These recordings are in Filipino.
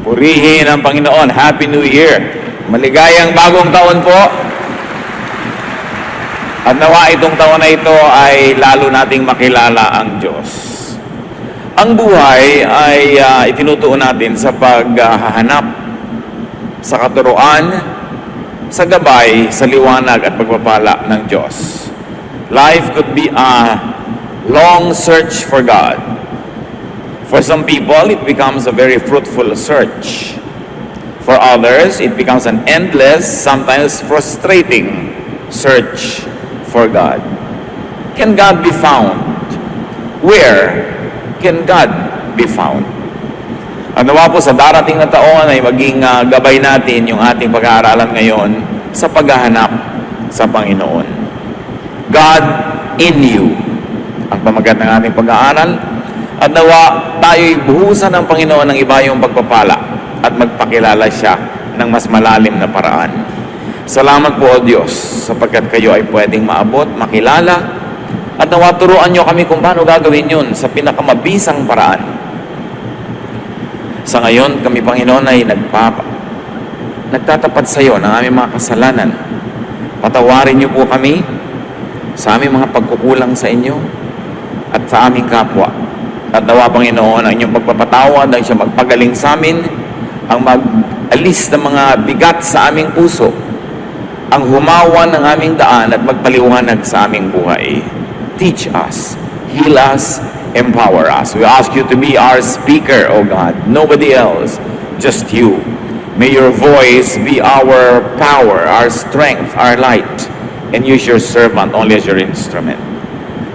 Purihin ang Panginoon. Happy New Year. Maligayang bagong taon po. At nawa itong taon na ito ay lalo nating makilala ang Diyos. Ang buhay ay itinutuon natin sa paghahanap sa katuruan, sa gabay, sa liwanag at pagpapala ng Diyos. Life could be a long search for God. For some people, it becomes a very fruitful search. For others, it becomes an endless, sometimes frustrating search for God. Can God be found? Where can God be found? Ang nawa po sa darating na taon ay maging gabay natin yung ating pag-aaralan ngayon sa paghahanap sa Panginoon. God in you. Ang pamagat ng ating pag-aaral. At nawa tayo'y buhusan ng Panginoon ng iba yung pagpapala at magpakilala siya ng mas malalim na paraan. Salamat po o Diyos sapagkat kayo ay pwedeng maabot, makilala, at nawa turuan nyo kami kung paano gagawin yun sa pinakamabisang paraan. Sa ngayon, kami Panginoon ay nagtatapat sa iyo ng aming mga kasalanan. Patawarin niyo po kami sa aming mga pagkukulang sa inyo at sa aming kapwa. At nawa Panginoon ang inyong pagpapatawad ang siyang magpagaling sa amin, ang mag-alis ng mga bigat sa aming puso, ang humawan ng aming daan at magpaliwanag sa aming buhay. Teach us, heal us, empower us. We ask you to be our speaker, O God. Nobody else, just you. May your voice be our power, our strength, our light, and use your servant only as your instrument.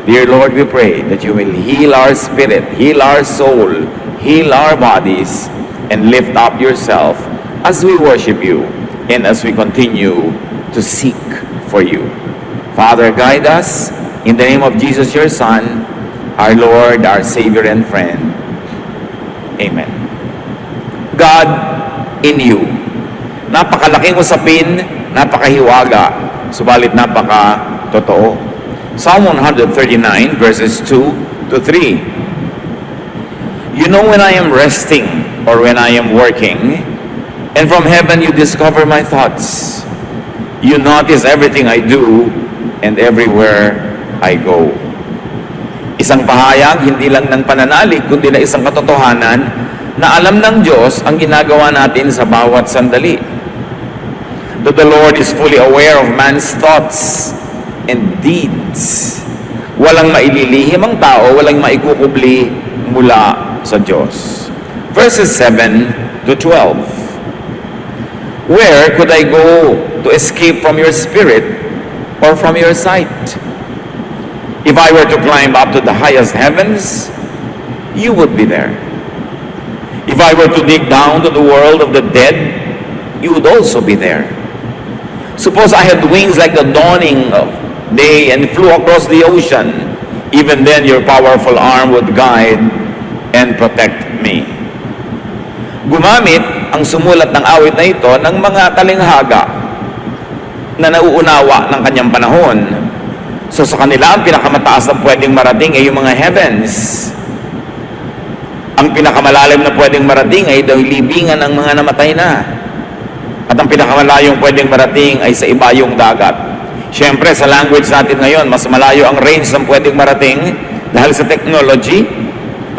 Dear Lord, we pray that you will heal our spirit, heal our soul, heal our bodies, and lift up yourself as we worship you and as we continue to seek for you. Father, guide us in the name of Jesus, your Son, our Lord, our Savior and friend. Amen. God in you. Napakalaking usapin, napakahiwaga, subalit napaka-totoo. Psalm 139 verses 2 to 3. You know when I am resting or when I am working, and from heaven you discover my thoughts. You notice everything I do and everywhere I go. Isang pahayag, hindi lang ng pananalig, kundi na isang katotohanan na alam ng Diyos ang ginagawa natin sa bawat sandali. That the Lord is fully aware of man's thoughts and deeds. Walang maililihim ang tao, walang maikukubli mula sa Diyos. Verses 7 to 12. Where could I go to escape from your spirit or from your sight? If I were to climb up to the highest heavens, you would be there. If I were to dig down to the world of the dead, you would also be there. Suppose I had wings like the dawning of day and flew across the ocean, even then your powerful arm would guide and protect me. Gumamit ang sumulat ng awit na ito ng mga talinghaga na nauunawa ng kanyang panahon. So sa kanila, ang pinakamataas na pwedeng marating ay yung mga heavens. Ang pinakamalalim na pwedeng marating ay daw libingan ng mga namatay na. At ang pinakamalayong pwedeng marating ay sa ibayong dagat. Siyempre, sa language natin ngayon, mas malayo ang range ng pwedeng marating dahil sa technology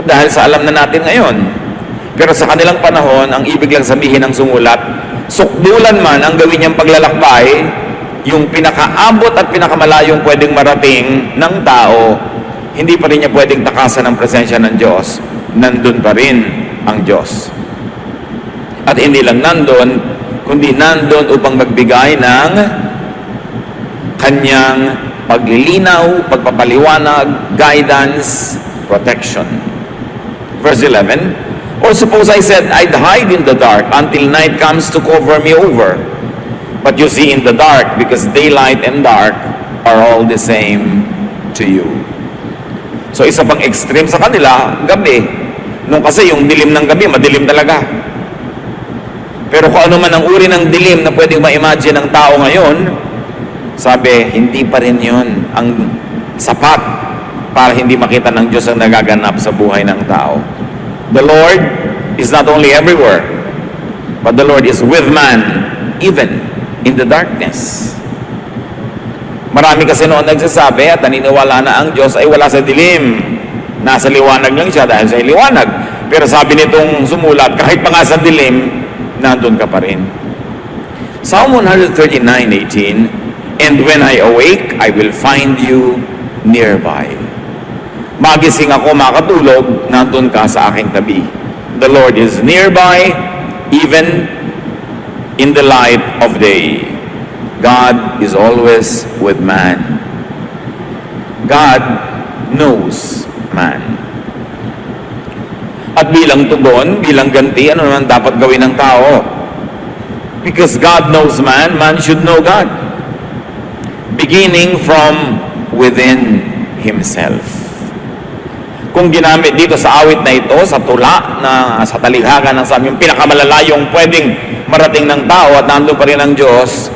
at dahil sa alam na natin ngayon. Pero sa kanilang panahon, ang ibig lang sabihin ng sumulat, sukdulan man ang gawin niyang paglalakbay, yung pinakaabot at pinakamalayong pwedeng marating ng tao, hindi pa rin niya pwedeng takasan ng presensya ng Diyos. Nandun pa rin ang Diyos. At hindi lang nandun, kundi nandun upang magbigay ng kanyang paglilinaw, pagpapaliwanag, guidance, protection. Verse 11, or suppose I said, I'd hide in the dark until night comes to cover me over. But you see in the dark, because daylight and dark are all the same to you. So isa pang extreme sa kanila, gabi. Nung kasi yung dilim ng gabi, madilim talaga. Pero kung ano man ang uri ng dilim na pwedeng ma-imagine ng tao ngayon, sabi, hindi pa rin yun ang sapat para hindi makita ng Diyos ang nagaganap sa buhay ng tao. The Lord is not only everywhere, But the Lord is with man, even in the darkness. Marami kasi noon nagsasabi at naniniwala na ang Diyos ay wala sa dilim. Nasa liwanag lang siya dahil sa liwanag. Pero sabi nitong sumulat, kahit pa nga sa dilim, nandun ka pa rin. Psalm 139:18, "And when I awake, I will find you nearby." Magising ako, makatulog, nandun ka sa aking tabi. The Lord is nearby, even in the light of day. God is always with man. God knows man. At bilang tugon, bilang ganti, ano naman dapat gawin ng tao? Because God knows man, man should know God. Beginning from within himself. Kung ginamit dito sa awit na ito, sa tula, na sa talikhakan ng sabi, yung pinakamalalayong pwedeng marating ng tao at nandun pa rin ang Diyos,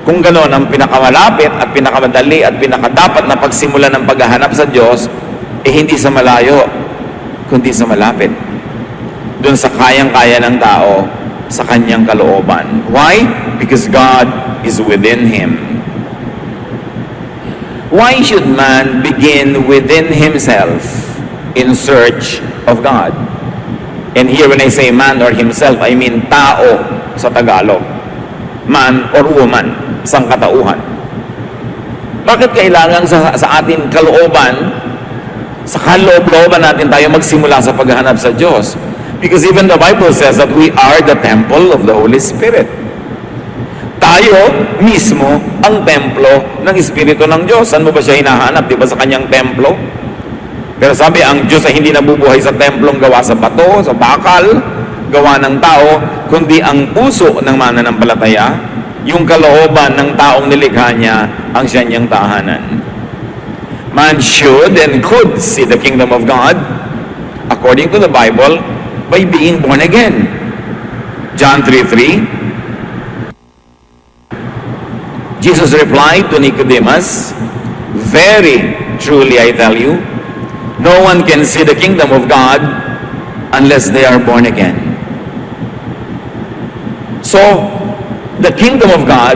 kung gano'n ang pinakamalapit at pinakamadali at pinakadapat na pagsimula ng paghahanap sa Diyos, hindi sa malayo, kundi sa malapit. Doon sa kayang-kaya ng tao, sa kanyang kalooban. Why? Because God is within him. Why should man begin within himself in search of God? And here when I say man or himself, I mean tao sa Tagalog. Man or woman, sangkatauhan. Bakit kailangan sa ating kalooban, sa kaloob-looban natin tayo magsimula sa paghahanap sa Diyos? Because even the Bible says that we are the temple of the Holy Spirit. Tayo mismo ang templo ng Espiritu ng Diyos. Saan mo ba siya hinahanap? Di ba sa kanyang templo? Pero sabi, ang Diyos ay hindi nabubuhay sa templong gawa sa bato, sa bakal, gawa ng tao, kundi ang puso ng mananampalataya, yung kalooban ng taong nilikha niya, ang siya niyang tahanan. Man should and could see the kingdom of God, according to the Bible, by being born again. John 3:3, Jesus replied to Nicodemus, "Very truly I tell you, no one can see the kingdom of God unless they are born again." So, the kingdom of God,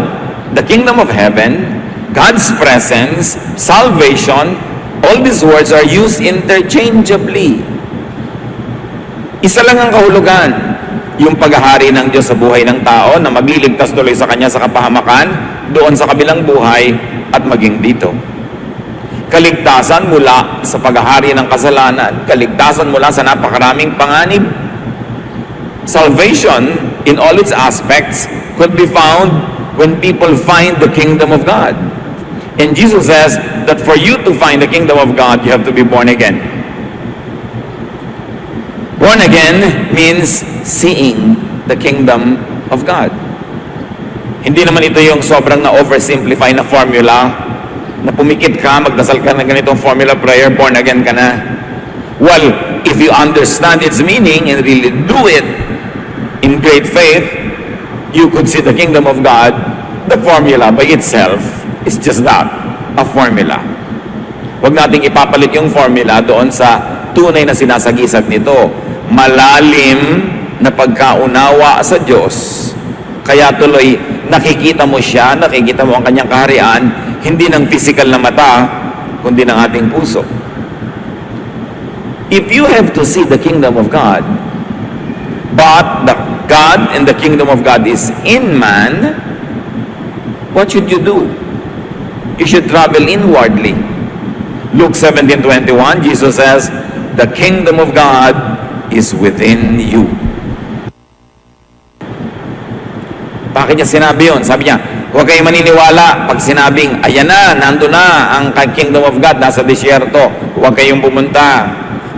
the kingdom of heaven, God's presence, salvation, all these words are used interchangeably. Isa lang ang kahulugan, yung paghahari ng Diyos sa buhay ng tao na magliligtas tuloy sa Kanya sa kapahamakan, doon sa kabilang buhay at maging dito. Kaligtasan mula sa paghahari ng kasalanan, kaligtasan mula sa napakaraming panganib. Salvation in all its aspects could be found when people find the kingdom of God. And Jesus says that for you to find the kingdom of God, you have to be born again. Born again means seeing the kingdom of God. Hindi naman ito yung sobrang na-oversimplify na formula na pumikit ka, magdasal ka ng ganitong formula prayer, born again ka na. Well, if you understand its meaning and really do it in great faith, you could see the kingdom of God. The formula by itself is just that, a formula. Huwag nating ipapalit yung formula doon sa tunay na sinasagisag nito. Malalim na pagkaunawa sa Diyos. Kaya tuloy, nakikita mo siya, nakikita mo ang kanyang kaharian, hindi ng physical na mata, kundi ng ating puso. If you have to see the kingdom of God, but the God and the kingdom of God is in man, what should you do? You should travel inwardly. Luke 17:21, Jesus says, "The kingdom of God is within you." Bakit niya sinabi yun? Sabi niya, huwag kayong maniniwala pag sinabing, ayan na, nando na ang kingdom of God, nasa disyerto. Huwag kayong pumunta.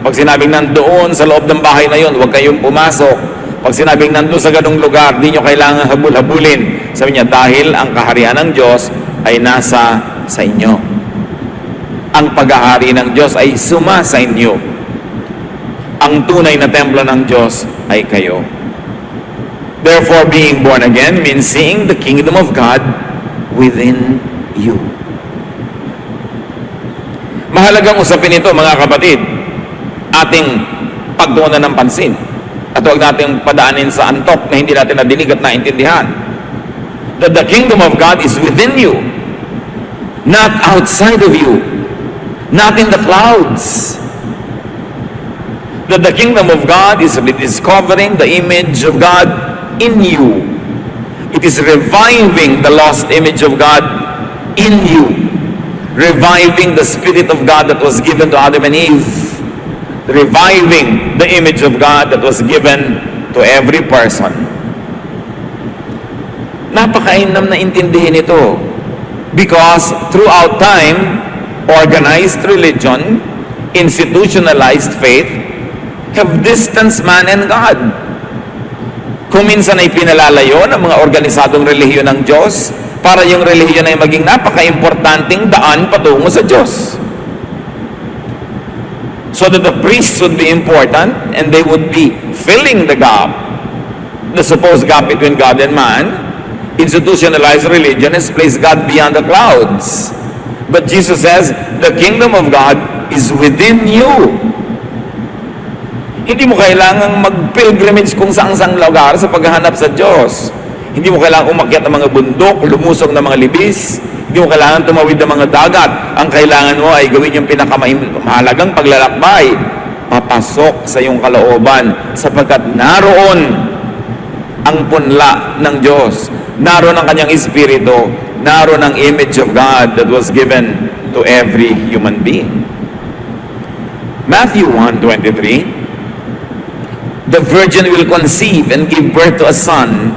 Pag sinabing nandoon sa loob ng bahay na yun, huwag kayong pumasok. Pag sinabing nandoon sa ganung lugar, di nyo kailangan habul-habulin. Sabi niya, dahil ang kaharian ng Diyos ay nasa sa inyo. Ang paghahari ng Diyos ay suma sa inyo. Ang tunay na templo ng Diyos ay kayo. Therefore, being born again means seeing the kingdom of God within you. Mahalagang usapin ito, mga kapatid, ating pagtuunan ng pansin. At huwag natin padaanin sa antok na hindi natin nadinig at naintindihan. That the kingdom of God is within you, not outside of you, not in the clouds. That the kingdom of God is rediscovering the image of God in you. It is reviving the lost image of God in you. Reviving the Spirit of God that was given to Adam and Eve. Reviving the image of God that was given to every person. Napakainam na intindihin ito. Because throughout time, organized religion, institutionalized faith, have distanced man and God. Kung minsan ay pinalalayo ng mga organisadong relihiyon ng Diyos para yung relihiyon ay maging napaka-importanting daan patungo sa Diyos. So that the priests would be important and they would be filling the gap, the supposed gap between God and man. Institutionalized religion has placed God beyond the clouds. But Jesus says, the kingdom of God is within you. Hindi mo kailangang mag-pilgrimage kung saang-saang lugar sa paghahanap sa Diyos. Hindi mo kailangang umakyat ng mga bundok, lumusong ng mga libis. Hindi mo kailangan tumawid ng mga dagat. Ang kailangan mo ay gawin yung pinakamahalagang paglalakbay. Papasok sa iyong kalooban sapagkat naroon ang punla ng Diyos. Naroon ang kanyang espiritu. Naroon ang image of God that was given to every human being. Matthew 1:23, the virgin will conceive and give birth to a son,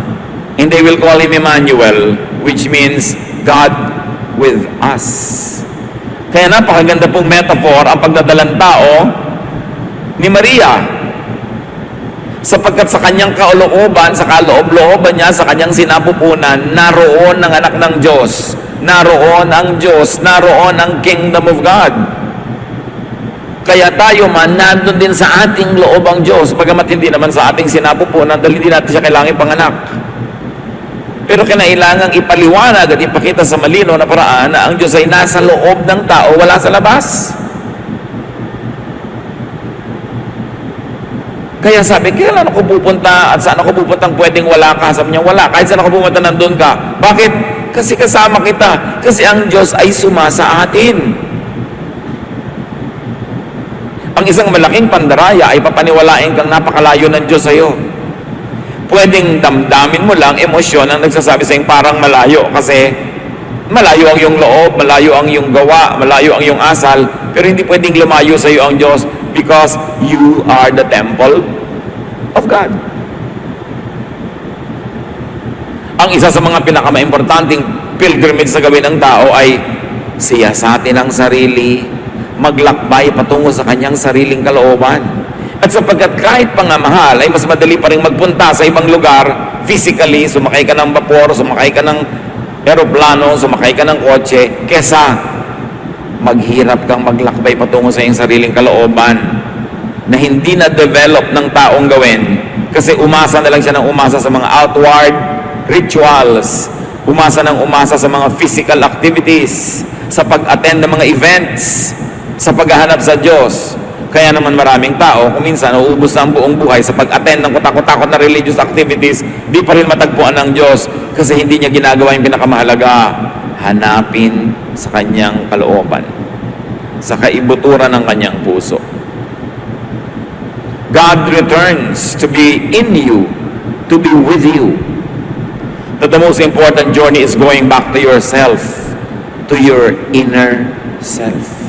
and they will call him Emmanuel, which means God with us. Kaya napakaganda pong metaphor ang pagdadalang tao ni Maria. Sapagkat sa kanyang kalooban, sa kaloob-looban niya, sa kanyang sinapupunan, naroon ang anak ng Diyos. Naroon ang Diyos. Naroon ang kingdom of God. Kaya tayo man, nandun din sa ating loob ang Diyos, pagamat hindi naman sa ating sinapupunan dahil hindi natin siya kailangan panganak. Pero kinailangang ipaliwanag at ipakita sa malinaw na paraan na ang Diyos ay nasa loob ng tao, wala sa labas. Kaya sabi, kailan ako pupunta at saan ako pupuntang pwedeng wala ka? Sabi niya, wala. Kahit saan ako pupunta, nandun ka. Bakit? Kasi kasama kita. Kasi ang Diyos ay sumasa atin. Ang isang malaking pandaraya ay papaniwalain kang napakalayo ng Diyos sa iyo. Pwedeng damdamin mo lang emosyon ang nagsasabi sa parang malayo kasi malayo ang iyong loob, malayo ang iyong gawa, malayo ang iyong asal, pero hindi pwedeng lumayo sa iyo ang Diyos because you are the temple of God. Ang isa sa mga pinakamaimportanteng pilgrimage sa gawin ng tao ay siyasatin ang sarili, maglakbay patungo sa kanyang sariling kalooban. At sapagkat kahit pangamahal ay mas madali pa rin magpunta sa ibang lugar physically, sumakay ka ng vapor, sumakay ka ng aeroplano, sumakay ka ng kotse, kesa maghirap kang maglakbay patungo sa iyong sariling kalooban na hindi na-develop ng taong gawin kasi umasa na lang siya ng umasa sa mga outward rituals, umasa ng umasa sa mga physical activities, sa pag-attend ng mga events, sa paghahanap sa Diyos. Kaya naman maraming tao, kung minsan nauubos na ang buong buhay sa pag-attend ng kutakot-takot na religious activities, di pa rin matagpuan ng Diyos kasi hindi niya ginagawa yung pinakamahalaga, hanapin sa kanyang kalooban, sa kaibuturan ng kanyang puso. God returns to be in you, to be with you. That the most important journey is going back to yourself, to your inner self.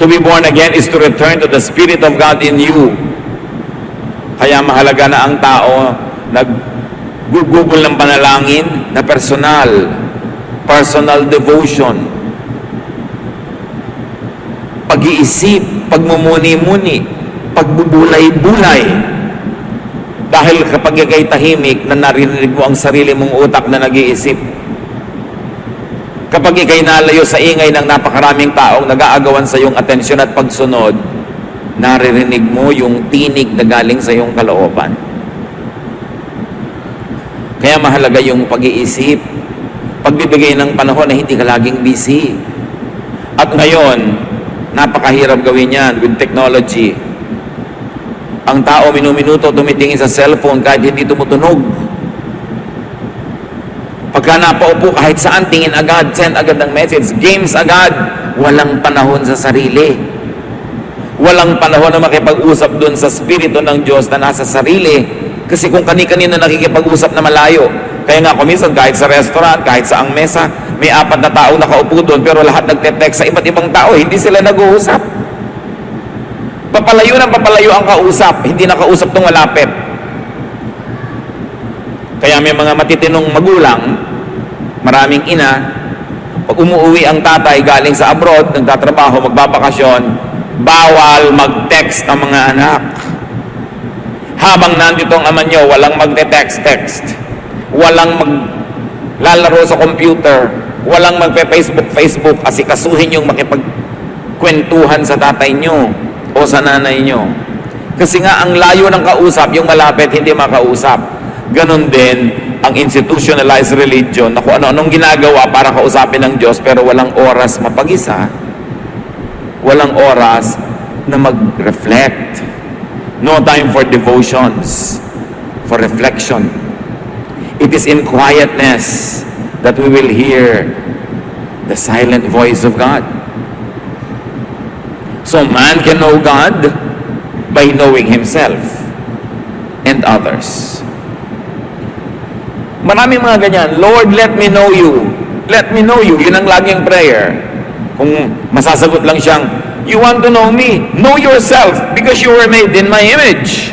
To be born again is to return to the Spirit of God in you. Kaya mahalaga na ang tao naggugugol ng panalangin na personal devotion, pag-iisip, pagmumuni-muni, pagbubulay-bulay. Dahil kapag ikay tahimik na narinig mo ang sarili mong utak na nag-iisip, kapag ikay nalayo sa ingay ng napakaraming taong nag-aagawan sa iyong atensyon at pagsunod, naririnig mo yung tinig na galing sa iyong kalooban. Kaya mahalaga yung pag-iisip, pagbibigay ng panahon na hindi ka laging busy. At ngayon, napakahirap gawin yan with technology. Ang tao minuminuto tumitingin sa cellphone kahit hindi tumutunog. Pagka napaupo kahit saan, tingin agad, send agad ng message, games agad. Walang panahon sa sarili. Walang panahon na makipag-usap doon sa Espiritu ng Diyos na nasa sarili. Kasi kung kani-kanina nakikipag-usap na malayo. Kaya nga kuminsan kahit sa restaurant, kahit sa ang mesa, may 4 na tao nakaupo doon pero lahat nagte-text sa iba't ibang tao, hindi sila nag-uusap. Papalayo ng papalayo ang kausap, hindi nakausap tong malapit. Kaya may mga matitinong magulang, maraming ina, pag umuwi ang tatay galing sa abroad, nagtatrabaho, magbabakasyon, bawal mag-text ang mga anak. Habang nandito ang ama nyo, walang magte-text-text. Walang maglalaro sa computer. Walang magpe-Facebook kasi kasuhin yung makipagkwentuhan sa tatay nyo o sa nanay nyo. Kasi nga ang layo ng kausap, yung malapit hindi makausap. Ganon din ang institutionalized religion na kung ano-anong ginagawa para kausapin ng Diyos pero walang oras mapag-isa. Walang oras na mag-reflect. No time for devotions, for reflection. It is in quietness that we will hear the silent voice of God. So man can know God by knowing himself and others. Maraming mga ganyan, Lord, let me know you. Let me know you. Yun ang laging prayer. Kung masasagot lang siyang, you want to know me? Know yourself because you were made in my image.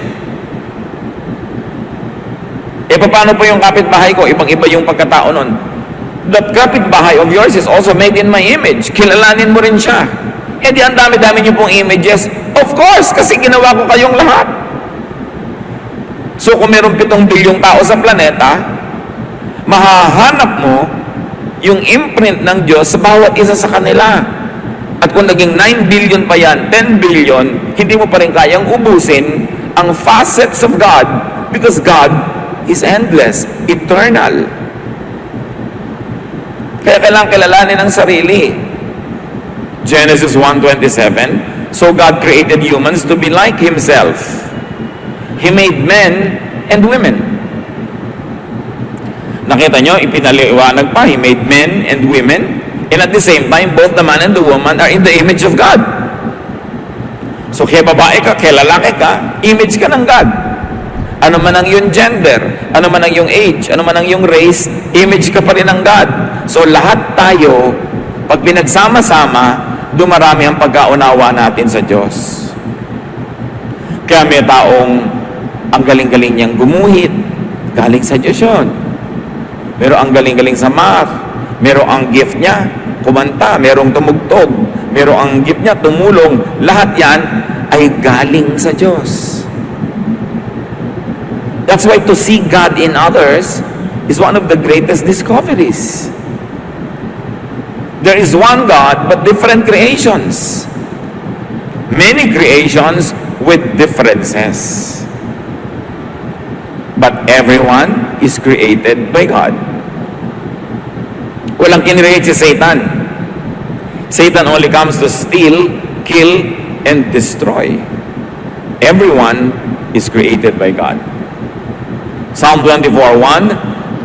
Paano po yung kapitbahay ko? Ibang-iba yung pagkatao nun. That kapitbahay of yours is also made in my image. Kilalanin mo rin siya. Di ang dami-dami niyo pong images. Of course, kasi ginawa ko kayong lahat. So kung meron 7 bilyong tao sa planeta, mahahanap mo yung imprint ng Diyos sa bawat isa sa kanila. At kung naging 9 billion pa yan, 10 billion, hindi mo pa rin kayang ubusin ang facets of God because God is endless, eternal. Kaya kailangan kilalanin ang sarili. Genesis 1:27, so God created humans to be like Himself. He made men and women. Nakita nyo, ipinaliwanag pa, He made men and women. And at the same time, both the man and the woman are in the image of God. So, kaya babae ka, kaya lalaki ka, image ka ng God. Ano man ang iyong gender, ano man ang iyong age, ano man ang iyong race, image ka pa rin ng God. So, lahat tayo, pag pinagsama-sama, dumarami ang pagkaunawa natin sa Diyos. Kaya may taong ang galing-galing niyang gumuhit, galing sa Diyos yun. Pero ang galing-galing sa math, merong ang gift niya, kumanta, merong tumugtog, merong ang gift niya, tumulong. Lahat yan ay galing sa Diyos. That's why to see God in others is one of the greatest discoveries. There is one God, but different creations. Many creations with differences. But everyone is created by God. Walang kinreate si Satan. Satan only comes to steal, kill, and destroy. Everyone is created by God. Psalm 24:1,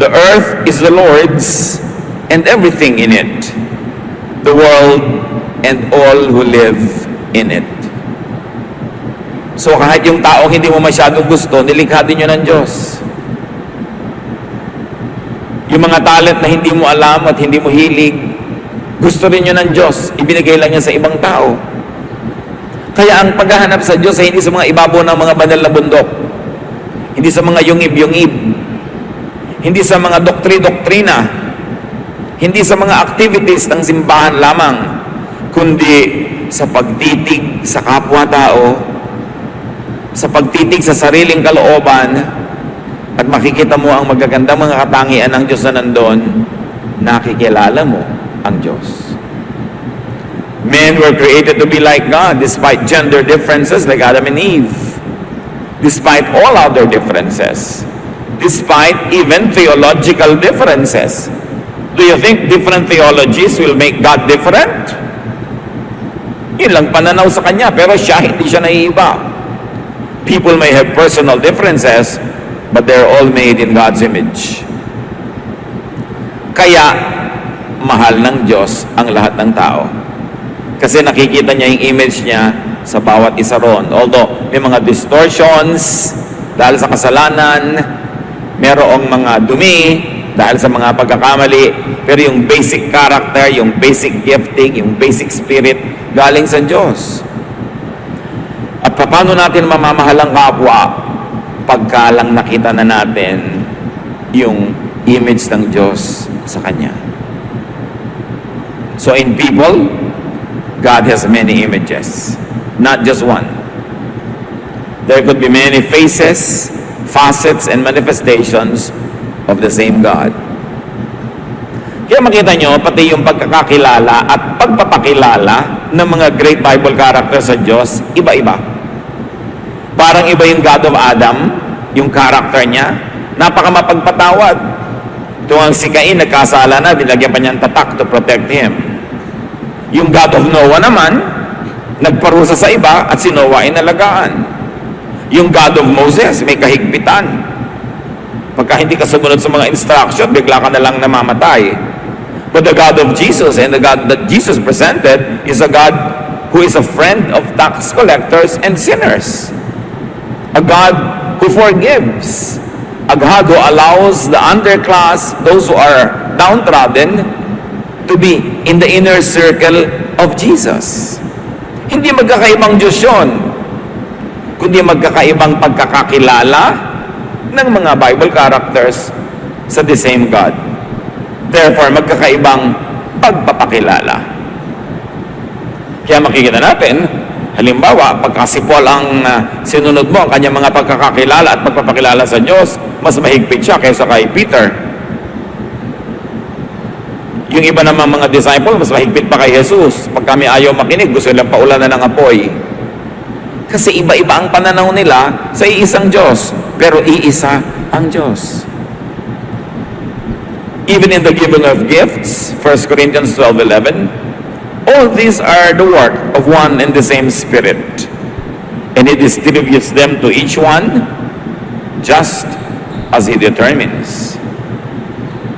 the earth is the Lord's and everything in it, the world and all who live in it. So kahit yung taong hindi mo masyadong gusto, nilikha din yun ng Diyos. Yung mga talent na hindi mo alam at hindi mo hilig, gusto rin yun ng Diyos. Ibinigay lang niya sa ibang tao. Kaya ang paghahanap sa Diyos ay hindi sa mga ibabaw ng mga banal na bundok. Hindi sa mga yungib-yungib. Hindi sa mga doktri-doktrina. Hindi sa mga activities ng simbahan lamang. Kundi sa pagtitig sa kapwa-tao, sa pagtitig sa sariling kalooban, at makikita mo ang magagandang mga katangian ng Diyos na nandun, nakikilala mo ang Diyos. Men were created to be like God despite gender differences like Adam and Eve. Despite all other differences. Despite even theological differences. Do you think different theologies will make God different? Yun lang pananaw sa Kanya, pero siya, hindi siya naiiba. People may have personal differences, but they're all made in God's image. Kaya, mahal ng Diyos ang lahat ng tao. Kasi nakikita niya yung image niya sa bawat isa ron. Although, may mga distortions dahil sa kasalanan, merong mga dumi dahil sa mga pagkakamali, pero yung basic character, yung basic gifting, yung basic spirit, galing sa Diyos. At paano natin mamamahal ang kapwa pagka lang nakita na natin yung image ng Diyos sa Kanya. So in people, God has many images, not just one. There could be many faces, facets, and manifestations of the same God. Kaya makita nyo, pati yung pagkakakilala at pagpapakilala ng mga great Bible characters sa Diyos, iba-iba. Parang iba yung God of Adam, yung character niya, napakamapagpatawad. Ito ang si Cain, nagkasala na, dinagyan pa niyang tatak to protect him. Yung God of Noah naman, nagparusa sa iba at si Noah ay nalagaan. Yung God of Moses, may kahigpitan. Pagka hindi ka sumunod sa mga instruction, bigla ka na lang namamatay. But the God of Jesus and the God that Jesus presented is a God who is a friend of tax collectors and sinners. A God who forgives. A God who allows the underclass, those who are downtrodden, to be in the inner circle of Jesus. Hindi magkakaibang Diyos yun, kundi magkakaibang pagkakakilala ng mga Bible characters sa the same God. Therefore, magkakaibang pagpapakilala. Kaya makikita natin, halimbawa, pagka si Paul ang sinunod mo, ang kanyang mga pagkakakilala at pagpapakilala sa Diyos, mas mahigpit siya kaysa kay Peter. Yung iba naman mga disciple, mas mahigpit pa kay Jesus. Pag kami ayaw makinig, gusto nilang paulanan ng apoy. Kasi iba-iba ang pananaw nila sa iisang Diyos, pero iisa ang Diyos. Even in the giving of gifts, 1 Corinthians 12:11, all these are the work of one and the same Spirit, and He distributes them to each one just as He determines.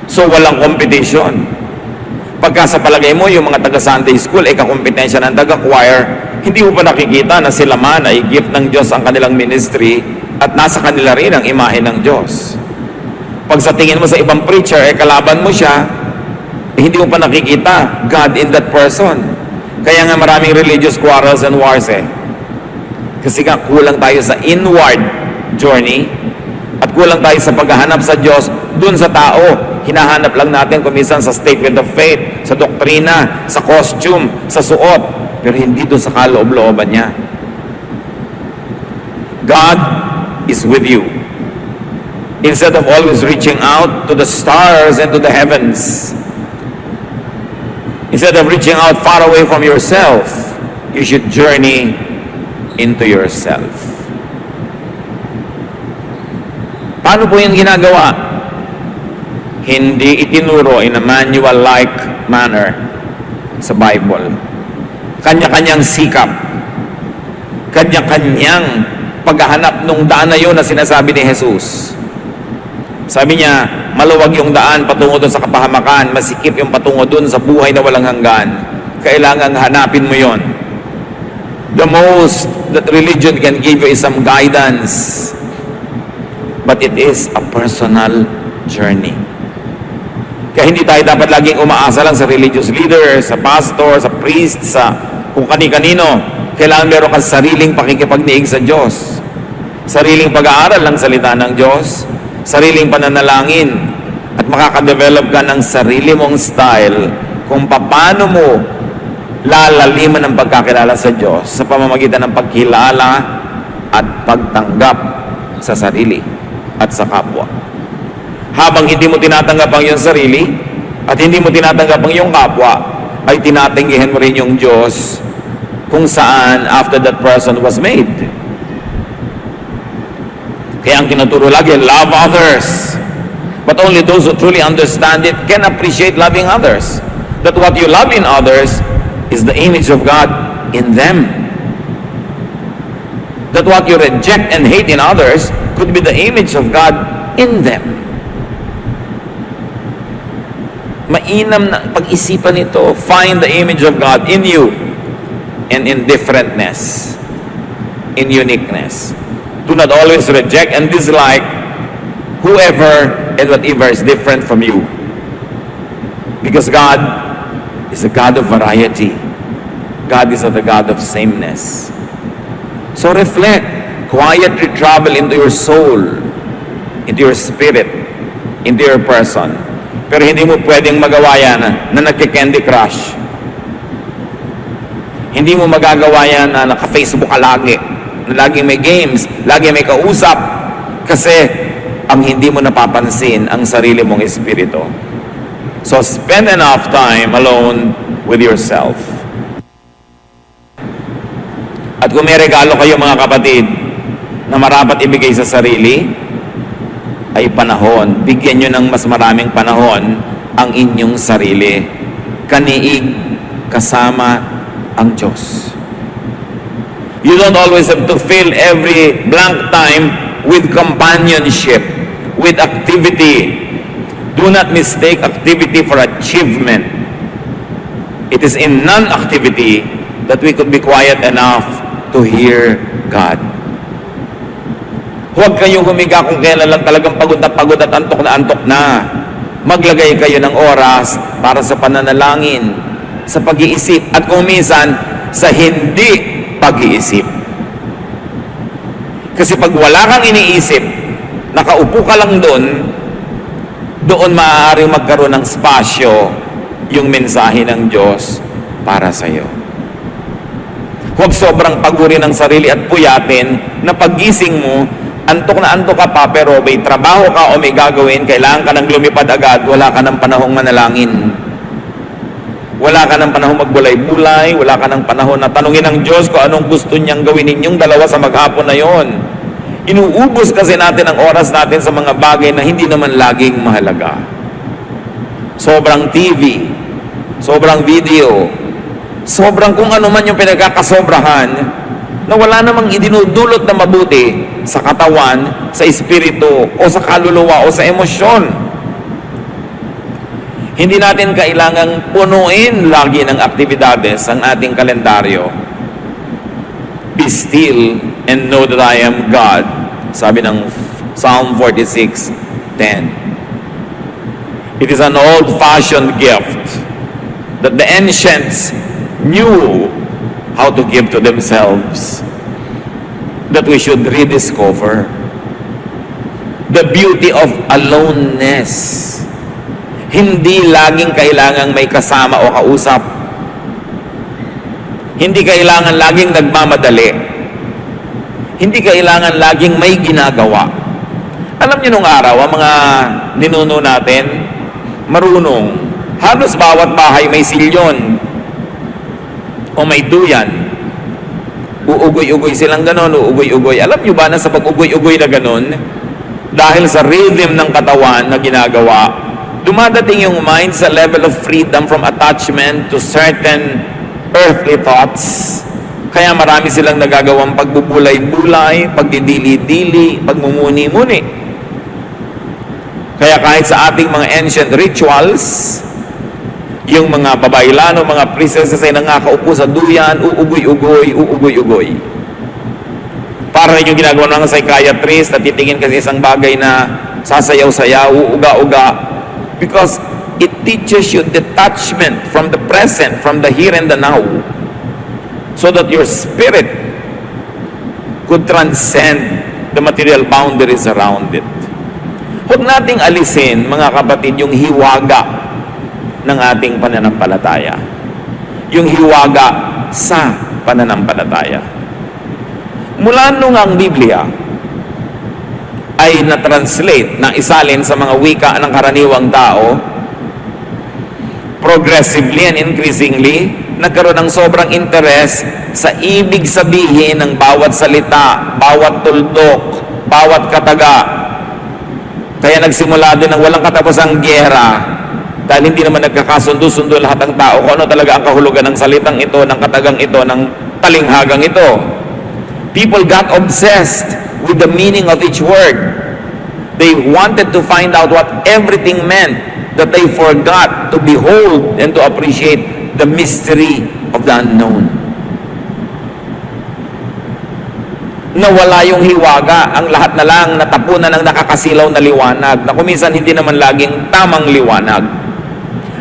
So walang competition. Pagka sa palagay mo, yung mga taga-Sunday school ay kakompetensya ng taga-choir, hindi mo pa nakikita na sila man ay gift ng Diyos ang kanilang ministry at nasa kanila rin ang imahe ng Diyos. Pag sa tingin mo sa ibang preacher, ay kalaban mo siya, hindi mo pa nakikita God in that person. Kaya nga maraming religious quarrels and wars Kasi nga kulang tayo sa inward journey at kulang tayo sa paghahanap sa Diyos dun sa tao. Hinahanap lang natin kuminsan sa statement of faith, sa doktrina, sa costume, sa suot, pero hindi dun sa kaloob-looban niya. God is with you. Instead of always reaching out to the stars and to the heavens, instead of reaching out far away from yourself, you should journey into yourself. Paano po yung ginagawa? Hindi itinuro in a manual-like manner sa Bible. Kanya-kanyang sikap, kanya-kanyang paghahanap nung daan na yun na sinasabi ni Jesus. Sabi niya, maluwag yung daan patungo dun sa kapahamakan, masikip yung patungo dun sa buhay na walang hanggan. Kailangan hanapin mo yon. The most that religion can give you is some guidance, but it is a personal journey. Kaya hindi tayo dapat laging umaasa lang sa religious leader, sa pastor, sa priest, sa kung kani-kanino. Kailangan meron kang sariling pakikipagniig sa Diyos. Sariling pag-aaral ng salita ng Diyos. Sariling pananalangin. At makakadevelop ka ng sarili mong style kung paano mo lalaliman ang pagkakilala sa Diyos sa pamamagitan ng pagkilala at pagtanggap sa sarili at sa kapwa. Habang hindi mo tinatanggap ang iyong sarili at hindi mo tinatanggap ang iyong kapwa, ay tinatinggihan mo rin yung Diyos kung saan after that person was made. Kaya ang tinuturo lagi, love others. But only those who truly understand it can appreciate loving others. That what you love in others is the image of God in them. that what you reject and hate in others could be the image of God in them. Mainam na pag-isipan ito. Find the image of God in you and in differentness, in uniqueness. Do not always reject and dislike whoever and whatever is different from you. Because God is a God of variety. God is not a God of sameness. So reflect, quietly travel into your soul, into your spirit, into your person. Pero hindi mo pwedeng magawa yan na nagki-Candy Crush. Hindi mo magagawa yan na naka-Facebook ka lagi, na laging may games, laging may kausap, kasi ang hindi mo napapansin ang sarili mong espiritu. So spend enough time alone with yourself. At kung may regalo kayo mga kapatid na marapat ibigay sa sarili, ay panahon. Bigyan nyo ng mas maraming panahon ang inyong sarili. Kaniig kasama ang Diyos. You don't always have to fill every blank time with companionship, with activity. Do not mistake activity for achievement. It is in non-activity that we could be quiet enough to hear God. Huwag kayong humiga kung kailan lang talagang pagod at antok na. Maglagay kayo ng oras para sa pananalangin, sa pag-iisip, at kung minsan, sa hindi pag-iisip. Kasi pag wala kang iniisip, nakaupo ka lang doon maaaring magkaroon ng spasyo yung mensahe ng Diyos para sa iyo. Huwag sobrang paguri ng sarili at puyatin na paggising mo, antok na antok ka pa, pero may trabaho ka o may gagawin, kailangan ka nang lumipad agad, wala ka ng panahong manalangin. Wala ka ng panahong magbulay-bulay, wala ka ng panahon na tanungin ng Diyos kung anong gusto niyang gawin ninyong dalawa sa maghapon na yon. Inuubos kasi natin ang oras natin sa mga bagay na hindi naman laging mahalaga. Sobrang TV, sobrang video, sobrang kung ano man yung pinagkakasobrahan, na wala namang idinudulot na mabuti sa katawan, sa espiritu, o sa kaluluwa, o sa emosyon. Hindi natin kailangang punuin lagi ng aktibidades ang ating kalendaryo. Be still and know that I am God. Sabi ng Psalm 46:10. It is an old-fashioned gift that the ancients knew how to give to themselves, that we should rediscover the beauty of aloneness. Hindi laging kailangang may kasama o kausap. Hindi kailangan laging nagmamadali. Hindi kailangan laging may ginagawa. Alam niyo nung araw, ang mga ninuno natin, marunong. Halos bawat bahay may silyon o may duyan. Uugoy-ugoy silang ganon, uugoy-ugoy. Alam nyo ba na sa pag-ugoy-ugoy na ganon, dahil sa rhythm ng katawan na ginagawa, dumadating yung mind sa level of freedom from attachment to certain earthly thoughts. Kaya marami silang nagagawang pagbubulay-bulay, pagdidili-dili, pagmumuni-muni. Kaya kahit sa ating mga ancient rituals, yung mga babaylano, mga princesses ay nangakaupo sa duyan, uugoy-ugoy, uugoy-ugoy. Para rin yung ginagawa ng psychiatrist na titingin kasi isang bagay na sasayaw-sayaw, uuga-uga. Because it teaches you detachment from the present, from the here and the now. So that your spirit could transcend the material boundaries around it. Huwag nating alisin, mga kapatid, yung hiwaga ng ating pananampalataya. Yung hiwaga sa pananampalataya. Mula nung ang Biblia ay na-translate, na isalin sa mga wika ng karaniwang tao, progressively and increasingly, nagkaroon ng sobrang interes sa ibig sabihin ng bawat salita, bawat tuldok, bawat kataga. Kaya nagsimula din ng walang katapusang giyera, dahil hindi naman nagkakasundo-sundo lahat ng tao kung ano talaga ang kahulugan ng salitang ito, ng katagang ito, ng talinghagang ito. People got obsessed with the meaning of each word. They wanted to find out what everything meant, that they forgot to behold and to appreciate the mystery of the unknown. Nawala yung hiwaga, ang lahat na lang natapunan ng nakakasilaw na liwanag, na kuminsan hindi naman laging tamang liwanag.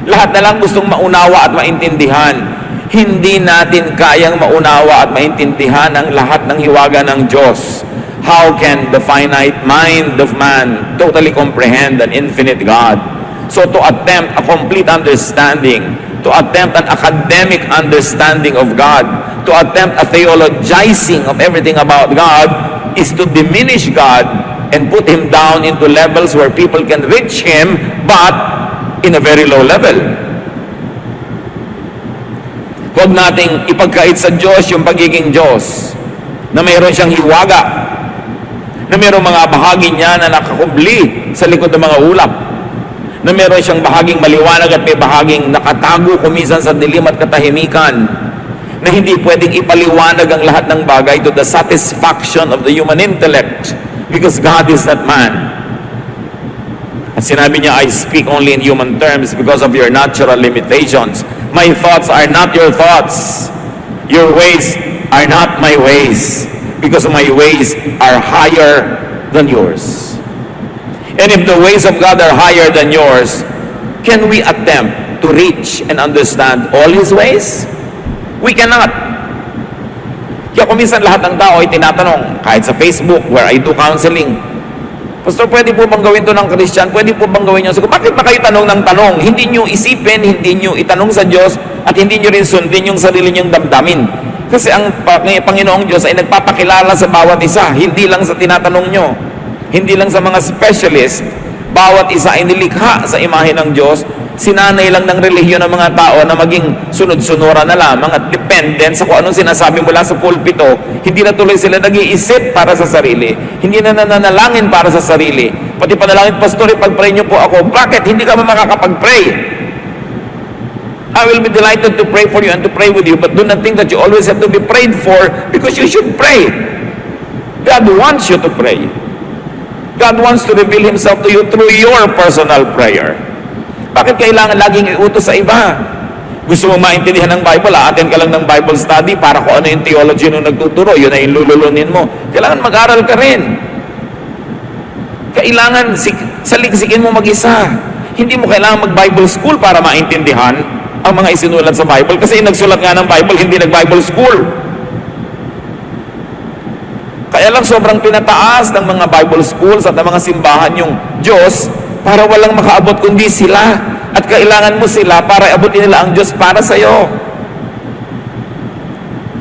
Lahat na lang gustong maunawa at maintindihan. Hindi natin kayang maunawa at maintindihan ang lahat ng hiwaga ng Diyos. How can the finite mind of man totally comprehend an infinite God? So to attempt a complete understanding, to attempt an academic understanding of God, to attempt a theologizing of everything about God, is to diminish God and put Him down into levels where people can reach Him, but in a very low level. Huwag nating ipagkait sa Diyos yung pagiging Diyos, na mayroon siyang hiwaga, na mayroong mga bahagi niya na nakakubli sa likod ng mga ulap, na mayroon siyang bahaging maliwanag at may bahaging nakatago kumisan sa dilim at katahimikan, na hindi pwedeng ipaliwanag ang lahat ng bagay to the satisfaction of the human intellect, because God is not man. At sinabi niya, I speak only in human terms because of your natural limitations. My thoughts are not your thoughts. Your ways are not my ways, because my ways are higher than yours. And if the ways of God are higher than yours, can we attempt to reach and understand all His ways? We cannot. Kaya kuminsan lahat ng tao ay tinatanong, kahit sa Facebook where I do counseling, Pastor, pwede po bang gawin to ng Christian? Pwede po bang gawin nyo? So, bakit ba kayo tanong ng tanong? Hindi nyo isipin, hindi nyo itanong sa Diyos, at hindi nyo rin sundin yung sarili nyong damdamin. Kasi ang Panginoong Diyos ay nagpapakilala sa bawat isa, hindi lang sa tinatanong nyo, hindi lang sa mga specialist. Bawat isa ay nilikha sa imahe ng Diyos. Sinanay lang ng relihiyon ng mga tao na maging sunod-sunura na lamang at dependent sa kung anong sinasabi mula sa pulpito. Hindi na tuloy sila nag-iisip para sa sarili. Hindi na nananalangin para sa sarili. Pati panalangin, Pastor, ipag-pray niyo po ako. Bakit? Hindi ka makakapag-pray. I will be delighted to pray for you and to pray with you, but do not think that you always have to be prayed for, because you should pray. God wants you to pray. God wants to reveal Himself to you through your personal prayer. Bakit kailangan laging iutos sa iba? Gusto mo maintindihan ng Bible, attend ka lang ng Bible study para kung ano yung theology nung nagtuturo, yun ay lululunin mo. Kailangan mag-aral ka rin. Kailangan saliksikin mo mag-isa. Hindi mo kailangan mag-Bible school para maintindihan ang mga isinulat sa Bible. Kasi nagsulat nga ng Bible, hindi nag-Bible school. Kaya lang sobrang pinataas ng mga Bible schools at ng mga simbahan yung Diyos para walang makaabot kundi sila. At kailangan mo sila para abutin nila ang Diyos para sa iyo.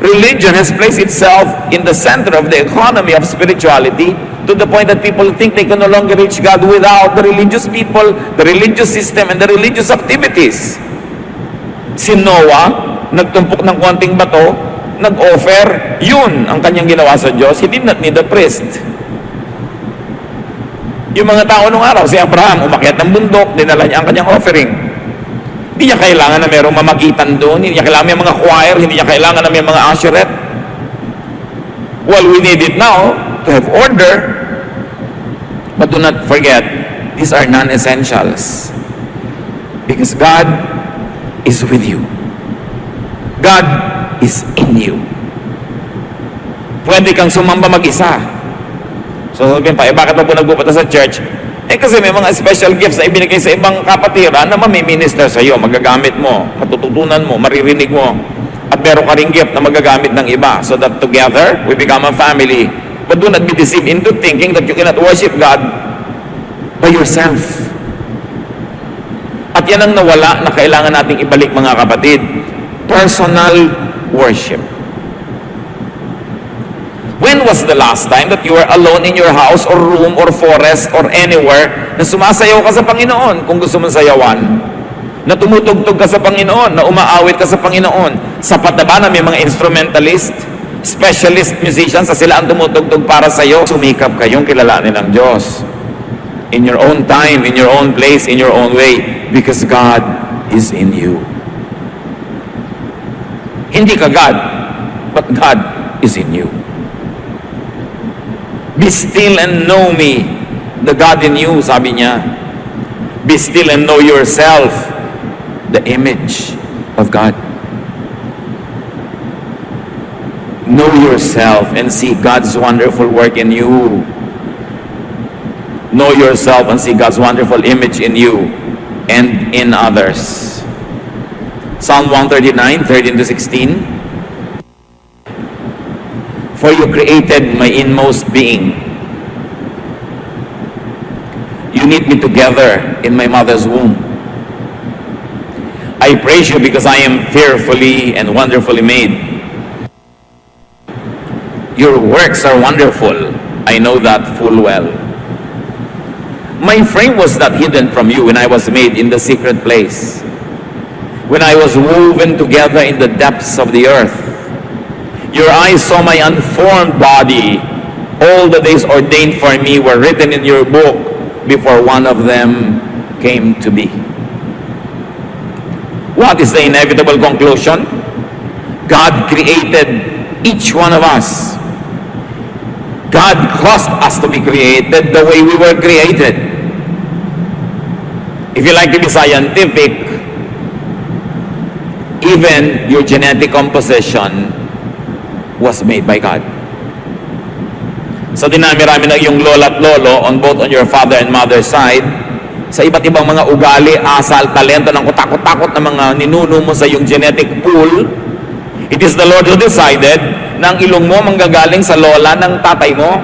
Religion has placed itself in the center of the economy of spirituality to the point that people think they can no longer reach God without the religious people, the religious system, and the religious activities. Si Noah, nagtumpok ng konting bato, nag-offer, yun ang kanyang ginawa sa Diyos. He did not need a priest. Yung mga tao nung araw, si Abraham, umakyat ng bundok, dinala niya ang kanyang offering. Hindi niya kailangan na mayroong mamagitan doon, hindi niya kailangan may mga choir, hindi niya kailangan na may mga usherette. Well, we need it now to have order, but do not forget, these are non-essentials. Because God is with you. God is in you. Pwede kang sumamba mag-isa. So sabihin pa, bakit po nagpupunta sa church? Kasi may mga special gifts na ibinigay sa ibang kapatiran na mamiminister sa iyo, magagamit mo, matututunan mo, maririnig mo. At meron ka ring gift na magagamit ng iba, so that together, we become a family. But do not be deceived into thinking that you cannot worship God by yourself. At yan ang nawala na kailangan nating ibalik, mga kapatid. Personal worship. When was the last time that you were alone in your house or room or forest or anywhere na sumasayaw ka sa Panginoon kung gusto mong sayawan? Na tumutugtog ka sa Panginoon, na umaawit ka sa Panginoon? Sapat na ba na may mga instrumentalist, specialist musicians na sila ang tumutugtog para sa iyo? Sumikap kayong kilalanin ng Diyos. In your own time, in your own place, in your own way, because God is in you. Hindi ka God, but God is in you. Be still and know me, the God in you, sabi niya. Be still and know yourself, the image of God. Know yourself and see God's wonderful work in you. Know yourself and see God's wonderful image in you and in others. Psalm 139, 13 to 16. For you created my inmost being. You knit me together in my mother's womb. I praise you because I am fearfully and wonderfully made. Your works are wonderful. I know that full well. My frame was not hidden from you when I was made in the secret place, when I was woven together in the depths of the earth. Your eyes saw my unformed body. All the days ordained for me were written in your book before one of them came to be. What is the inevitable conclusion? God created each one of us. God caused us to be created the way we were created. If you like to be scientific, even your genetic composition was made by God. So dinami-rami na iyong lola at lolo on both on your father and mother side, sa iba't ibang mga ugali, asal, talento ng kutakot-takot na mga ninuno mo sa iyong genetic pool, it is the Lord who decided na ang ilong mo manggagaling sa lola ng tatay mo,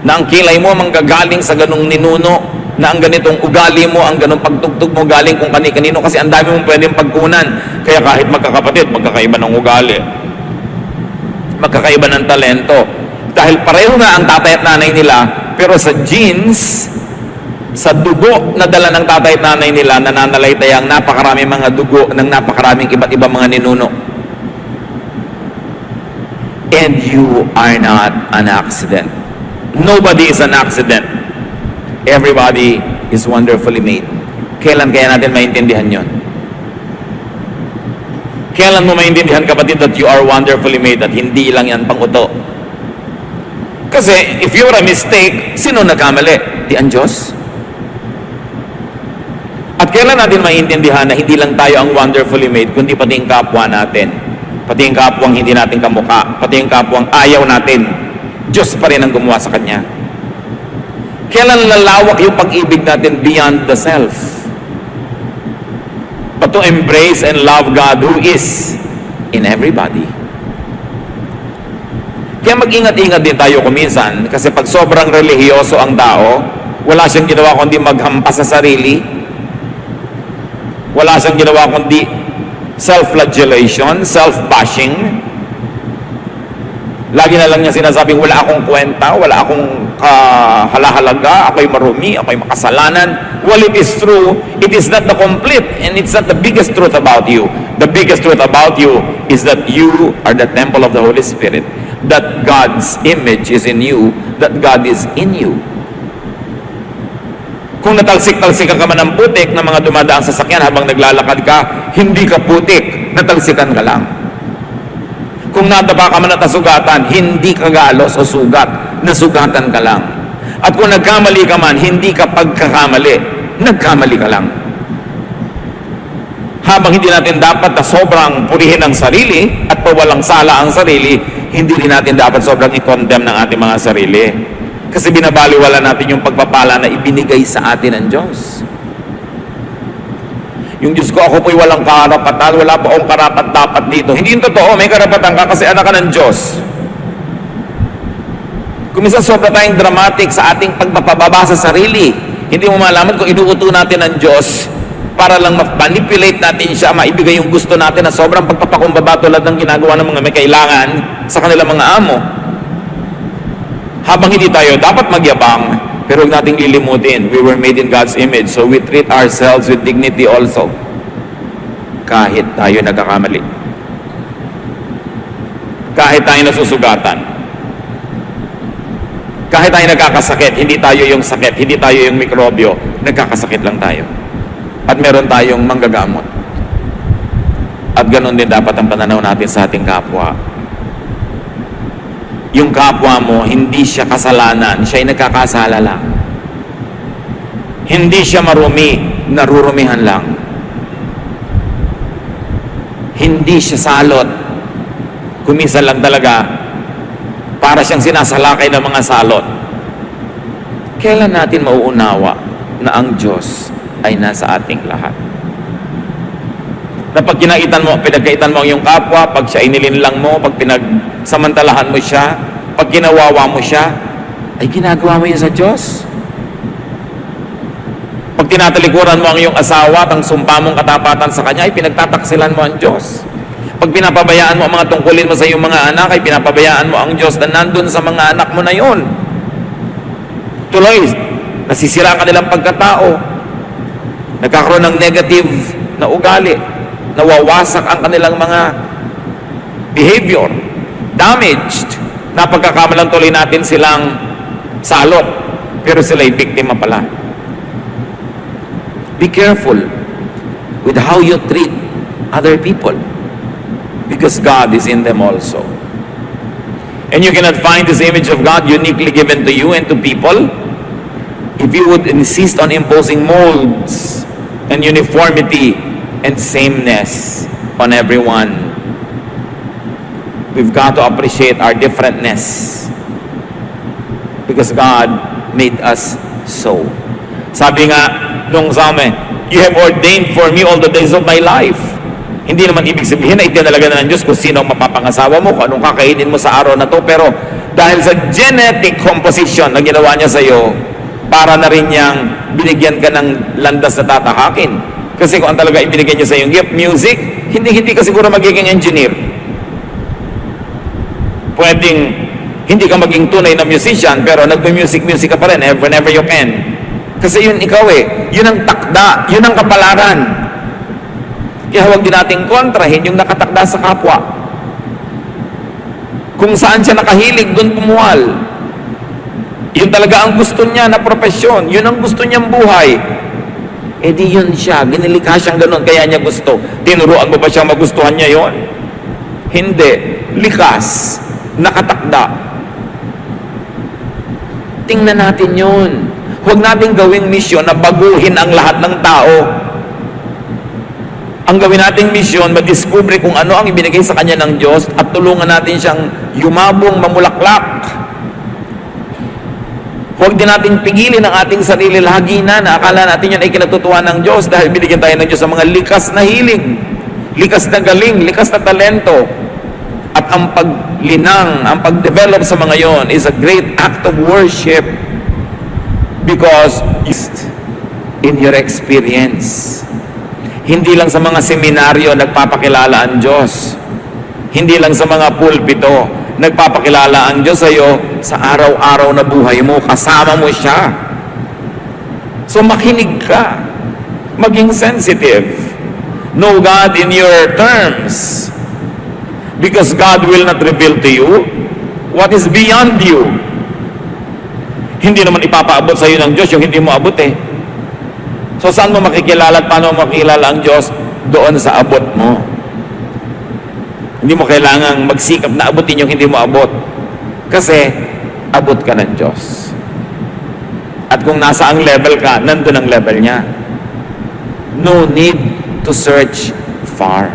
na ang kilay mo manggagaling sa ganong ninuno, na ang ganitong ugali mo, ang ganong pagtugtog mo galing kung kani-kanino, kasi ang dami mong pwedeng pagkunan. Kaya kahit magkakapatid, magkakaiba ng ugali, magkakaiba ng talento, dahil pareho nga ang tatay at nanay nila, pero sa genes, sa dugo na dala ng tatay at nanay nila, nananalaytay ang napakaraming mga dugo ng napakaraming iba't ibang mga ninuno. And you are not an accident. Nobody is an accident. Everybody is wonderfully made. Kailan kaya natin maintindihan yon? Kailan mo maintindihan, kapatid, that you are wonderfully made, at hindi lang yan pang-uto? Kasi if you're a mistake, sino nagkamali? Di ang Diyos? At kailan natin maintindihan na hindi lang tayo ang wonderfully made, kundi pati yung kapwa natin, pati yung kapwang hindi natin kamukha, pati yung kapwang ayaw natin, Diyos pa rin ang gumawa sa Kanya? Kailan lalawak yung pag-ibig natin beyond the self? But to embrace and love God who is in everybody. Kaya mag-ingat-ingat din tayo kuminsan, kasi pag sobrang relihiyoso ang tao, wala siyang ginawa kundi maghampas sa sarili, wala siyang ginawa kundi self-flagellation, self-bashing. Lagi na lang niya sinasabing, wala akong kwenta, wala akong kahalahalaga, ako'y marumi, ako'y makasalanan. Well, it is true, it is not the complete, and it's not the biggest truth about you. The biggest truth about you is that you are the temple of the Holy Spirit, that God's image is in you, that God is in you. Kung natalsik-talsikan ka man ng putik ng mga dumadaang sasakyan habang naglalakad ka, hindi ka putik, natalsikan ka lang. Kung nadapa ka man at nasugatan, hindi ka galos o sugat, nasugatan ka lang. At kung nagkamali ka man, hindi ka pagkakamali, nagkamali ka lang. Habang hindi natin dapat na sobrang purihin ang sarili at pawalang sala ang sarili, hindi rin natin dapat sobrang i-condemn ng ating mga sarili. Kasi binabaliwala natin yung pagpapala na ibinigay sa atin ng Diyos. Yung Diyos ko, ako po'y walang karapatan, wala pa akong karapat-dapat dito. Hindi yung totoo, may karapatan ka kasi anak ka ng Diyos. Kung minsan sobra tayong dramatic sa ating pagpapababa sa sarili, hindi mo malaman kung inuuto natin ng Diyos para lang manipulate natin siya, maibigay yung gusto natin na sobrang pagpapakumbaba tulad ng ginagawa ng mga may kailangan sa kanilang mga amo. Habang hindi tayo dapat magyabang, pero huwag nating lilimutin, we were made in God's image, so we treat ourselves with dignity also. Kahit tayo nagkakamali. Kahit tayo nasusugatan. Kahit tayo nagkakasakit, hindi tayo yung sakit, hindi tayo yung mikrobyo, nagkakasakit lang tayo. At meron tayong manggagamot. At ganun din dapat ang pananaw natin sa ating kapwa. yung kapwa mo, hindi siya kasalanan, siya ay nagkakasala lang. Hindi siya marumi, narurumihan lang. Hindi siya salot, kuminsan lang talaga, para siyang sinasalakay ng mga salot. Kailan natin mauunawa na ang Diyos ay nasa ating lahat? Na pag pinagkaitan mo ang iyong kapwa, pag siya inilinlang mo, pag pinagsamantalahan mo siya, pag ginawawa mo siya, ay ginagawa mo yun sa Diyos. Pag tinatalikuran mo ang iyong asawa at ang sumpa mong katapatan sa kanya, ay pinagtataksilan mo ang Diyos. Pag pinapabayaan mo ang mga tungkulin mo sa iyong mga anak, ay pinapabayaan mo ang Diyos na nandun sa mga anak mo na yun. Tuloy, nasisira ang kanilang pagkatao. Nagkakaroon ng negative na ugali. Nawawasak ang kanilang mga behavior. Damaged. Napagkakamalang tuloy natin silang salot. Pero sila'y biktima pala. Be careful with how you treat other people, because God is in them also. And you cannot find this image of God uniquely given to you and to people if you would insist on imposing molds and uniformity and sameness on everyone. We've got to appreciate our differentness because God made us so. Sabi nga nung sa amin, you have ordained for me all the days of my life. Hindi naman ibig sabihin na itinalaga na ng Diyos kung sino ang mapapangasawa mo, kung anong kakainin mo sa araw na to. Pero dahil sa genetic composition na ginawa niya sa iyo, para na rin niyang binigyan ka ng landas na tatahakin. Kasi kung ang talaga ibinigyan niya sa iyong gift, music, hindi ka siguro magiging engineer. Pwedeng hindi ka maging tunay na musician, pero nagme-music ka pa rin whenever you can. Kasi yun ikaw yun ang takda, yun ang kapalaran. Kaya huwag din nating kontrahin yung nakatakda sa kapwa. Kung saan siya nakahilig, doon pumuwal. Yun talaga ang gusto niya na propesyon, yun ang gusto niyang buhay. Eh di yun siya, ginilikha siyang ganun, kaya niya gusto. Tinuruan mo ba siyang magustuhan niya yon? Hindi. Likas, nakatakda. Tingnan natin yun. Huwag natin gawing misyon na baguhin ang lahat ng tao. Ang gawin nating misyon, madiskubre kung ano ang ibinigay sa kanya ng Diyos at tulungan natin siyang yumabong, mamulaklak. Huwag din natin pigilin ang ating sarili lagi na akala natin yan ay kinatutuwa ng Diyos dahil binigyan tayo ng Diyos sa mga likas na hiling, likas na galing, likas na talento. At ang paglinang, ang pagdevelop sa mga yon is a great act of worship. Because in your experience, hindi lang sa mga seminaryo nagpapakilala ang Diyos. Hindi lang sa mga pulpito nagpapakilala ang Diyos sa iyo, sa araw-araw na buhay mo, kasama mo siya. So makinig ka. Maging sensitive. Know God in your terms. Because God will not reveal to you what is beyond you. Hindi naman ipapaabot sa iyo ng Diyos yung hindi mo abot So saan mo makikilala at paano mo makikilala ang Diyos? Doon sa abot mo. Hindi mo kailangang magsikap na abutin yung hindi mo abot. Kasi abot ka ng Diyos. At kung nasa ang level ka, nandun ang level niya. No need to search far.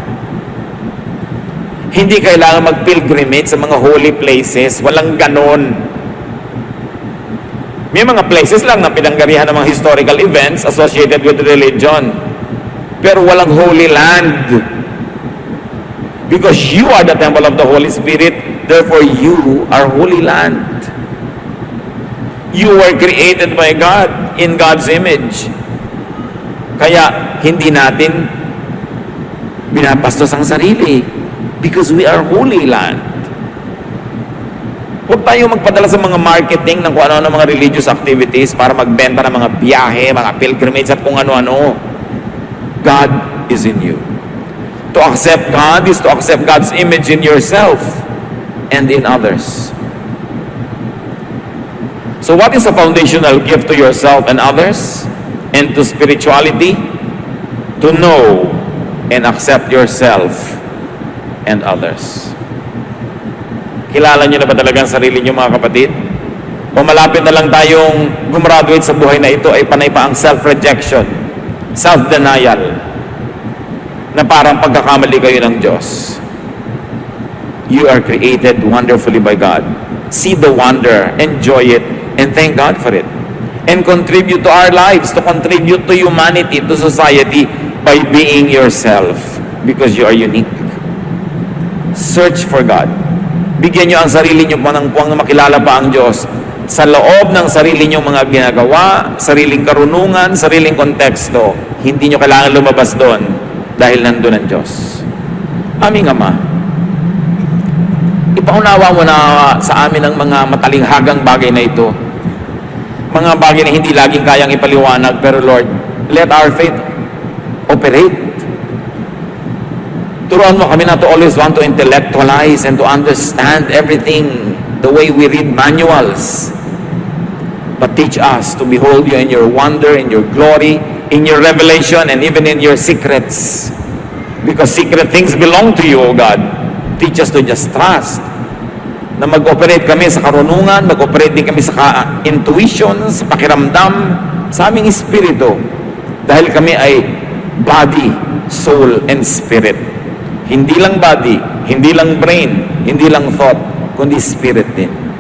Hindi kailangan mag-pilgrimage sa mga holy places. Walang ganon. May mga places lang na pinanggarihan ng mga historical events associated with religion. Pero walang holy land. Because you are the temple of the Holy Spirit, therefore you are holy land. You were created by God in God's image. Kaya hindi natin binapastos ang sarili because we are holy land. Huwag tayo magpadala sa mga marketing ng kung ano-ano mga religious activities para magbenta ng mga biyahe, mga pilgrimage at kung ano-ano. God is in you. To accept God is to accept God's image in yourself and in others. So what is a foundational gift to yourself and others and to spirituality? To know and accept yourself and others. Kilala nyo na ba talaga ang sarili nyo, mga kapatid? O malapit na lang tayong gumraduate sa buhay na ito ay panay pa ang self-rejection, self-denial, na parang pagkakamali kayo ng Diyos. You are created wonderfully by God. See the wonder, enjoy it, and thank God for it. And contribute to our lives, to contribute to humanity, to society, by being yourself, because you are unique. Search for God. Bigyan nyo ang sarili nyo ng puwang na makilala pa ang Diyos sa loob ng sarili nyo mga ginagawa, sariling karunungan, sariling konteksto. Hindi nyo kailangan lumabas doon dahil nandun ang Diyos. Aming Ama, ipaunawa mo na sa amin ang mga matalinghagang bagay na ito. Mga bagay na hindi laging kayang ipaliwanag, pero Lord, let our faith operate. Turuan mo kami na to always want to intellectualize and to understand everything the way we read manuals. But teach us to behold you in your wonder, in your glory, in your revelation, and even in your secrets. Because secret things belong to you, O God. Teach us to just trust. Na mag-operate kami sa karunungan, mag-operate din kami sa intuition, sa pakiramdam, sa aming espiritu. Dahil kami ay body, soul, and spirit. Hindi lang body, hindi lang brain, hindi lang thought, kundi spirit din.